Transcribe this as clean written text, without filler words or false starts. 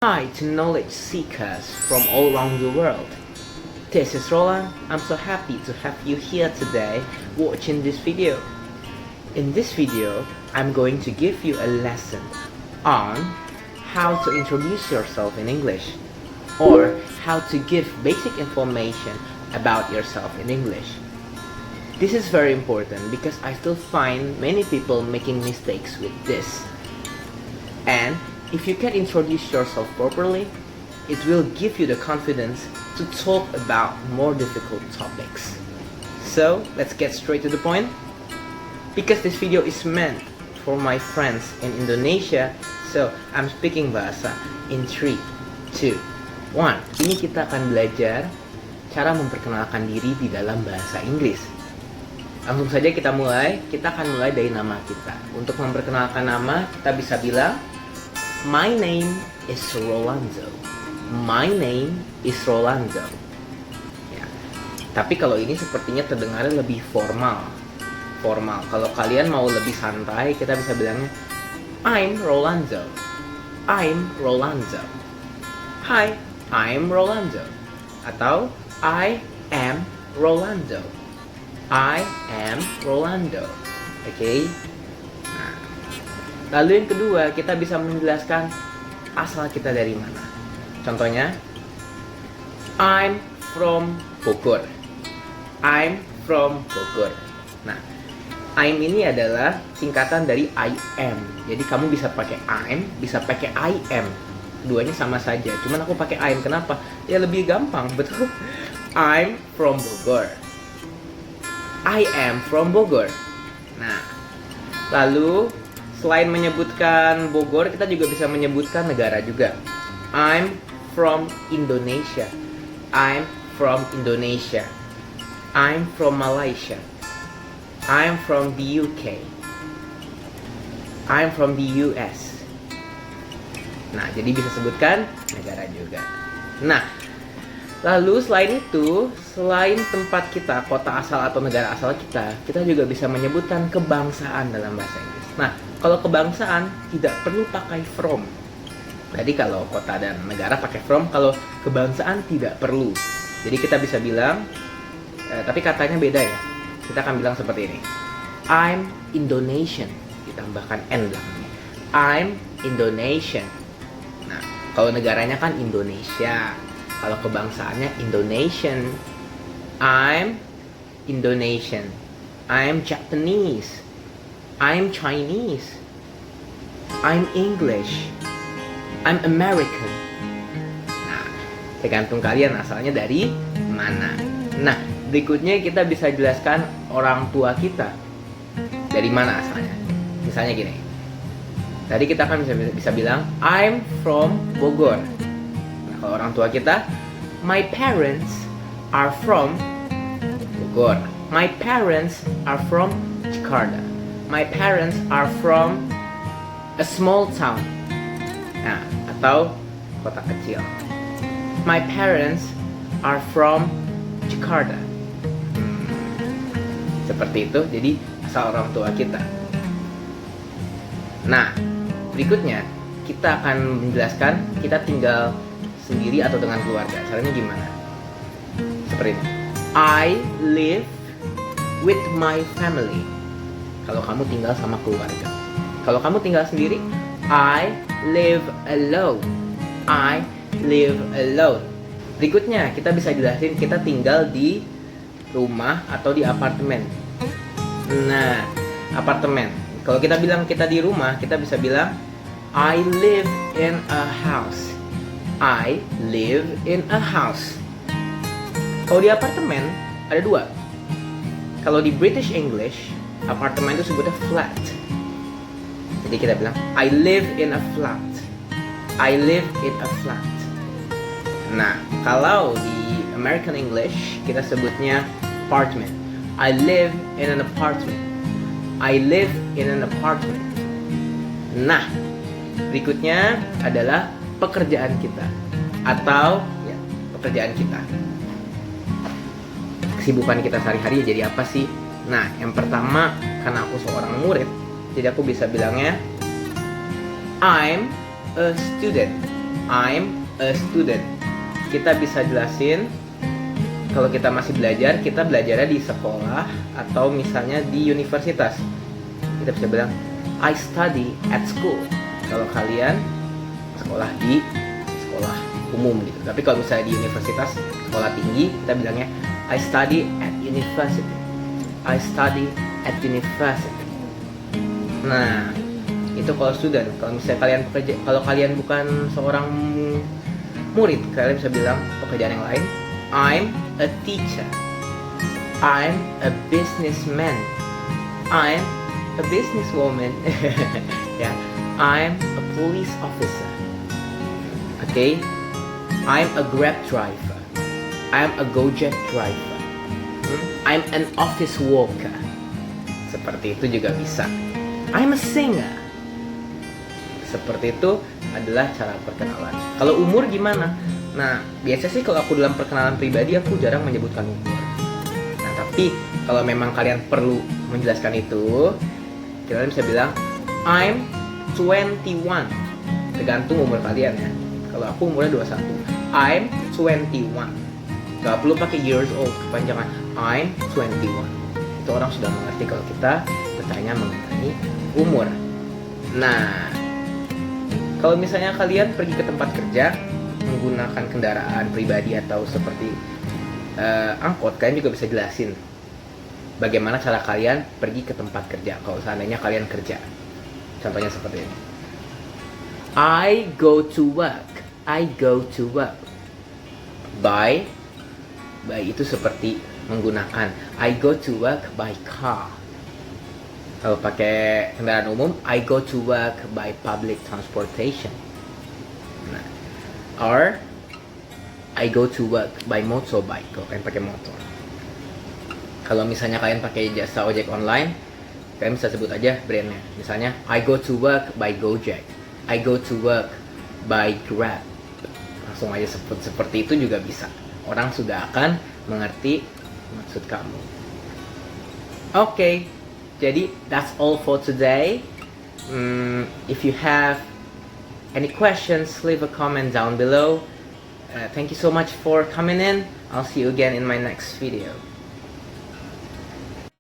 Hi to knowledge seekers from all around the world. This is Roland. I'm so happy to have you here today watching this video. In this video, I'm going to give you a lesson on how to introduce yourself in English or how to give basic information about yourself in English. This is very important because I still find many people making mistakes with this. And if you can introduce yourself properly, it will give you the confidence to talk about more difficult topics. So, let's get straight to the point. Because this video is meant for my friends in Indonesia, so I'm speaking bahasa in 3, 2, 1. Ini kita akan belajar cara memperkenalkan diri di dalam bahasa Inggris. Langsung saja kita mulai. Kita akan mulai dari nama kita. Untuk memperkenalkan nama, kita bisa bilang, My name is Rolando. My name is Rolando. Ya. Tapi kalau ini sepertinya terdengarnya lebih formal. Kalau kalian mau lebih santai, kita bisa bilangnya I'm Rolando. I'm Rolando. Hi, I'm Rolando. Atau I am Rolando. I am Rolando. Oke? Lalu yang kedua, kita bisa menjelaskan asal kita dari mana. Contohnya, I'm from Bogor. I'm from Bogor. Nah, I'm ini adalah singkatan dari I am. Jadi kamu bisa pakai I'm, bisa pakai I am. Duanya sama saja. Cuman aku pakai I'm. Kenapa? Ya lebih gampang, betul. I'm from Bogor. I am from Bogor. Nah, lalu selain menyebutkan Bogor, kita juga bisa menyebutkan negara juga. I'm from Indonesia. I'm from Indonesia. I'm from Malaysia. I'm from the UK. I'm from the US. Nah, jadi bisa sebutkan negara juga. Nah, lalu selain itu, selain tempat kita, kota asal atau negara asal kita juga bisa menyebutkan kebangsaan dalam bahasa Inggris. Nah, kalau kebangsaan tidak perlu pakai from. Jadi kalau kota dan negara pakai from, kalau kebangsaan tidak perlu. Jadi kita bisa bilang, tapi katanya beda ya. Kita akan bilang seperti ini. I'm Indonesian. Ditambahkan N belakangnya. I'm Indonesian. Nah, kalau negaranya kan Indonesia. Kalau kebangsaannya Indonesian. I'm Indonesian. I'm Japanese. I'm Chinese. I'm English. I'm American. Nah, tergantung kalian asalnya dari mana. Nah, berikutnya kita bisa jelaskan orang tua kita dari mana asalnya. Misalnya gini. Tadi kita kan bisa bilang I'm from Bogor. Nah, kalau orang tua kita, my parents are from Bogor. My parents are from Jakarta. My parents are from a small town. Nah, atau kota kecil. My parents are from Jakarta. Seperti itu, jadi asal orang tua kita. Nah, berikutnya kita akan menjelaskan kita tinggal sendiri atau dengan keluarga. Caranya gimana? Seperti ini. I live with my family. Kalau kamu tinggal sama keluarga. Kalau kamu tinggal sendiri, I live alone. I live alone. Berikutnya, kita bisa jelasin kita tinggal di rumah atau di apartemen. Nah, apartemen. Kalau kita bilang kita di rumah, kita bisa bilang I live in a house. I live in a house. Kalau di apartemen, ada dua. Kalau di British English, apartemen itu sebutnya flat. Jadi kita bilang I live in a flat. I live in a flat. Nah, kalau di American English kita sebutnya apartment. I live in an apartment. I live in an apartment. Nah, berikutnya adalah pekerjaan kita atau ya, pekerjaan kita. Kesibukan kita sehari-hari jadi apa sih? Nah, yang pertama, karena aku seorang murid, jadi aku bisa bilangnya I'm a student. I'm a student. Kita bisa jelasin kalau kita masih belajar, kita belajarnya di sekolah atau misalnya di universitas. Kita bisa bilang I study at school. Kalau kalian sekolah di sekolah umum gitu. Tapi kalau misalnya di universitas, sekolah tinggi, kita bilangnya I study at university. I study at university. Nah, itu kalau student. Kalau misalnya kalian pekerja, kalau kalian bukan seorang murid, kalian bisa bilang pekerjaan yang lain. I'm a teacher. I'm a businessman. I'm a businesswoman. Yeah. I'm a police officer. Okay. I'm a Grab driver. I'm a Gojek driver. I'm an office worker. Seperti itu juga bisa. I'm a singer. Seperti itu adalah cara perkenalan. Kalau umur gimana? Nah, biasa sih kalau aku dalam perkenalan pribadi aku jarang menyebutkan umur. Nah, tapi kalau memang kalian perlu menjelaskan itu, kalian bisa bilang I'm 21. Tergantung umur kalian ya. Kalau aku umurnya 21. I'm 21. Gak perlu pakai years old, kepanjangan I'm 21. Itu orang sudah mengerti kalau kita bertanya mengenai umur. Nah, kalau misalnya kalian pergi ke tempat kerja menggunakan kendaraan pribadi atau seperti angkot, kalian juga bisa jelasin bagaimana cara kalian pergi ke tempat kerja kalau seandainya kalian kerja. Contohnya seperti ini. I go to work. I go to work. By itu seperti menggunakan. I go to work by car. Kalau pakai kendaraan umum, I go to work by public transportation. Nah, or I go to work by motorbike. Kalau kalian pakai motor. Kalau misalnya kalian pakai jasa ojek online, kalian bisa sebut aja brandnya. Misalnya, I go to work by Gojek. I go to work by Grab. Langsung aja sebut seperti itu juga bisa. Orang sudah akan mengerti maksud kamu. Okay. Jadi, that's all for today. If you have any questions, leave a comment down below. Thank you so much for coming in. I'll see you again in my next video.